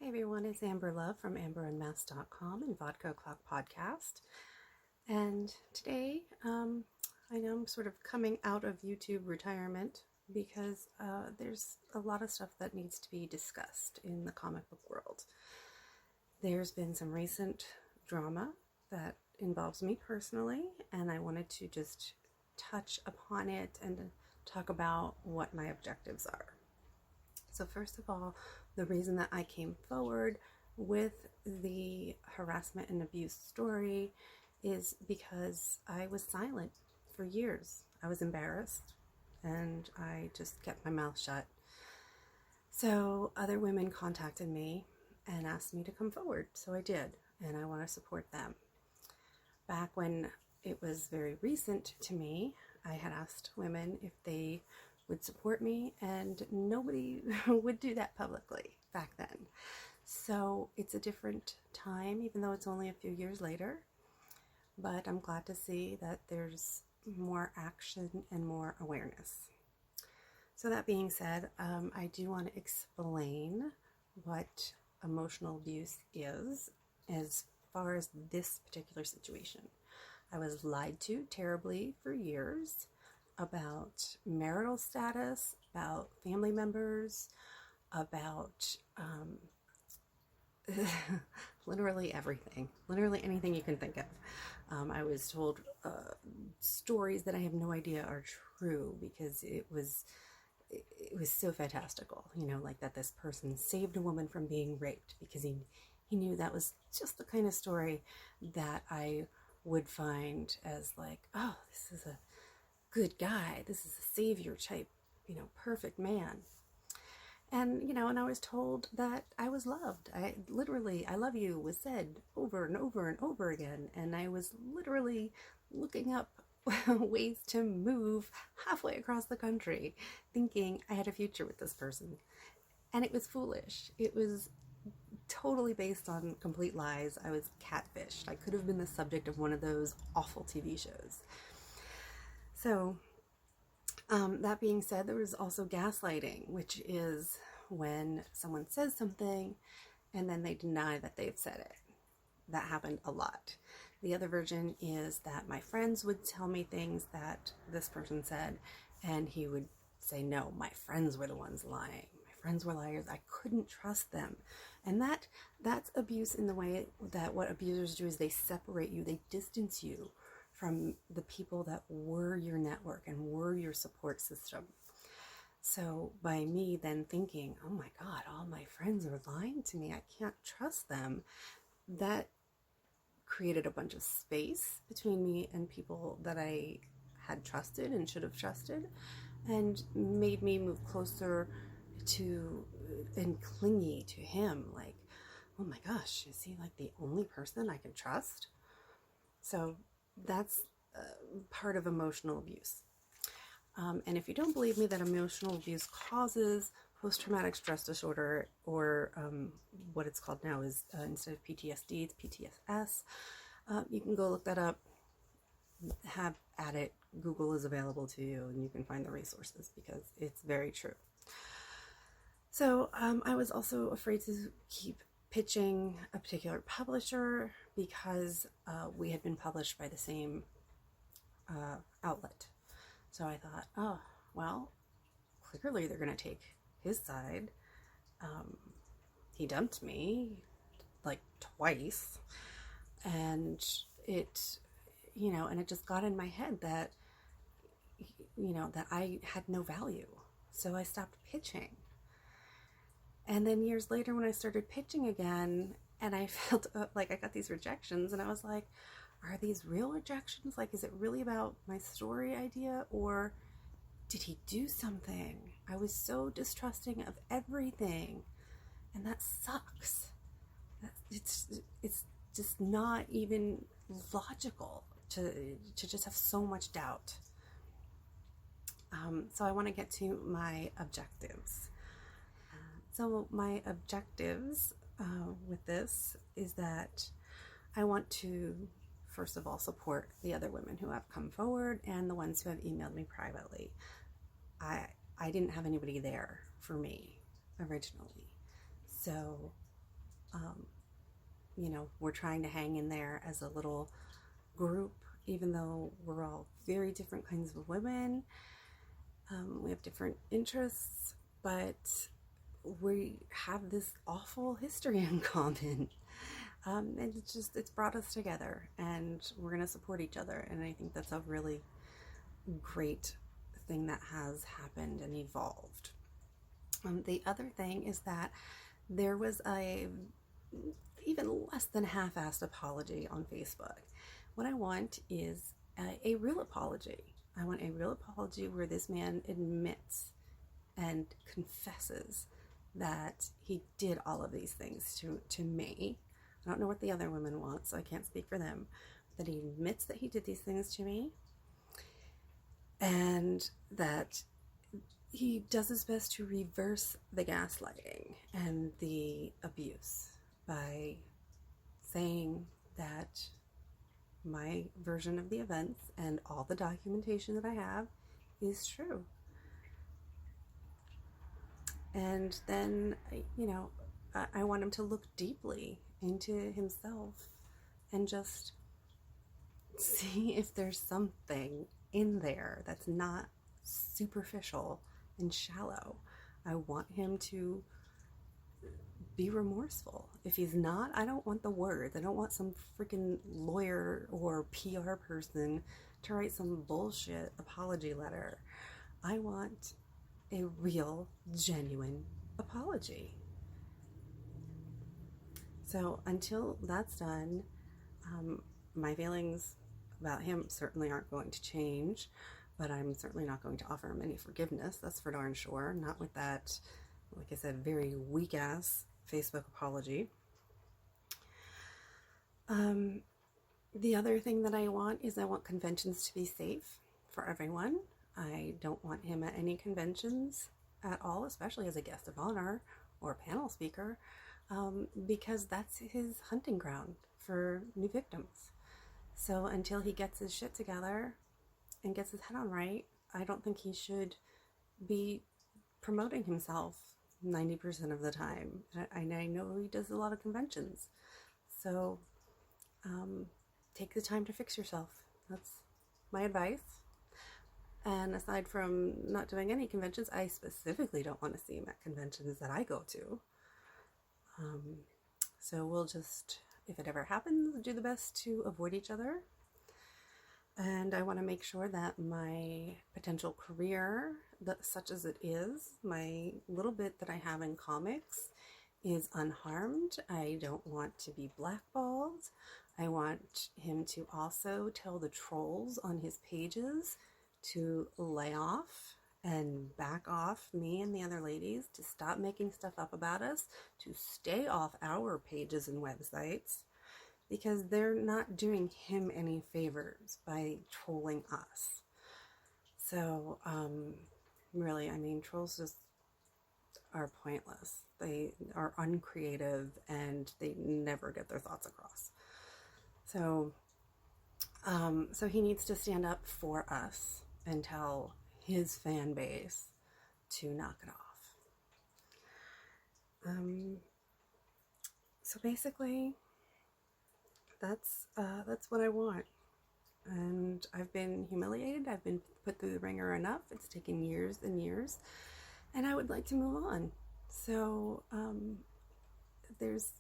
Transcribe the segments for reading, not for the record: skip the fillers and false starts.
Hey everyone, it's Amber Love from amberandmess.com and Vodka O'Clock Podcast. And today, I know I'm sort of coming out of YouTube retirement because there's a lot of stuff that needs to be discussed in the comic book world. There's been some recent drama that involves me personally, and I wanted to just touch upon it and talk about what my objectives are. So first of all, the reason that I came forward with the harassment and abuse story is because I was silent for years. I was embarrassed and I just kept my mouth shut. So other women contacted me and asked me to come forward. So I did, and I want to support them. Back when it was very recent to me, I had asked women if they would support me, and nobody would do that publicly back then. So it's a different time, even though it's only a few years later. But I'm glad to see that there's more action and more awareness. So that being said, I do want to explain what emotional abuse is as far as this particular situation. I was lied to terribly for years about marital status, about family members, about literally everything, literally anything you can think of. I was told stories that I have no idea are true because it was so fantastical, like that this person saved a woman from being raped because he knew that was just the kind of story that I would find as like, oh, this is a good guy, this is a savior type, perfect man. And, and I was told that I was loved. I love you was said over and over and over again. And I was literally looking up ways to move halfway across the country, thinking I had a future with this person. And it was foolish. It was totally based on complete lies. I was catfished. I could have been the subject of one of those awful TV shows. So, that being said, there was also gaslighting, which is when someone says something and then they deny that they've said it. That happened a lot. The other version is that my friends would tell me things that this person said, and he would say, no, my friends were the ones lying. My friends were liars. I couldn't trust them. And that's abuse in the way that what abusers do is they separate you, they distance you from the people that were your network and were your support system. So by me then thinking, oh my God, all my friends are lying to me, I can't trust them, that created a bunch of space between me and people that I had trusted and should have trusted, and made me move closer to and clingy to him. Like, oh my gosh, is he like the only person I can trust? So that's part of emotional abuse. And if you don't believe me that emotional abuse causes post-traumatic stress disorder, or what it's called now is instead of PTSD, it's PTSS, you can go look that up, have at it. Google is available to you and you can find the resources because it's very true. So I was also afraid to keep pitching a particular publisher because we had been published by the same outlet. So I thought, oh, well, clearly they're going to take his side. He dumped me like twice, and it just got in my head that, that I had no value. So I stopped pitching. And then years later when I started pitching again, and I felt like I got these rejections, and I was like, are these real rejections? Like, is it really about my story idea, or did he do something? I was so distrusting of everything, and that sucks. It's just not even logical to just have so much doubt. So I want to get to my objectives. So my objectives with this is that I want to, first of all, support the other women who have come forward and the ones who have emailed me privately. I didn't have anybody there for me originally. So we're trying to hang in there as a little group, even though we're all very different kinds of women. We have different interests, but we have this awful history in common. And it's brought us together, and we're going to support each other. And I think that's a really great thing that has happened and evolved. The other thing is that there was a even less than half-assed apology on Facebook. What I want is a real apology. I want a real apology where this man admits and confesses that he did all of these things to me. I don't know what the other women want, so I can't speak for them. That he admits that he did these things to me, and that he does his best to reverse the gaslighting and the abuse by saying that my version of the events and all the documentation that I have is true. And then, I want him to look deeply into himself and just see if there's something in there that's not superficial and shallow. I want him to be remorseful. If he's not, I don't want the words. I don't want some freaking lawyer or PR person to write some bullshit apology letter. I want a real, genuine apology. So until that's done, my feelings about him certainly aren't going to change, but I'm certainly not going to offer him any forgiveness. That's for darn sure. Not with that, like I said, very weak-ass Facebook apology. The other thing that I want is I want conventions to be safe for everyone. I don't want him at any conventions at all, especially as a guest of honor or panel speaker, because that's his hunting ground for new victims. So until he gets his shit together and gets his head on right, I don't think he should be promoting himself 90% of the time. I know he does a lot of conventions. So take the time to fix yourself. That's my advice. And aside from not doing any conventions, I specifically don't want to see him at conventions that I go to. So we'll just, if it ever happens, do the best to avoid each other. And I want to make sure that my potential career, such as it is, my little bit that I have in comics, is unharmed. I don't want to be blackballed. I want him to also tell the trolls on his pages to lay off and back off me and the other ladies, to stop making stuff up about us, to stay off our pages and websites, because they're not doing him any favors by trolling us. So, really, trolls just are pointless. They are uncreative and they never get their thoughts across. So he needs to stand up for us and tell his fan base to knock it off. So basically, that's what I want. And I've been humiliated. I've been put through the ringer enough. It's taken years and years, and I would like to move on. So there's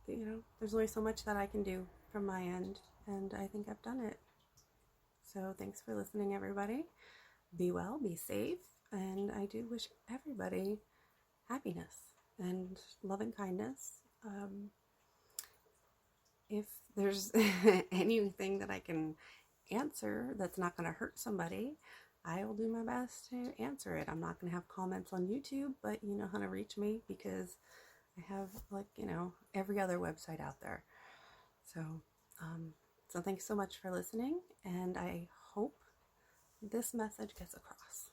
only so much that I can do from my end, and I think I've done it. So thanks for listening, everybody. Be well, be safe, and I do wish everybody happiness and loving kindness. If there's anything that I can answer that's not going to hurt somebody, I will do my best to answer it. I'm not going to have comments on YouTube, but you know how to reach me because I have every other website out there. So thanks so much for listening, and I hope this message gets across.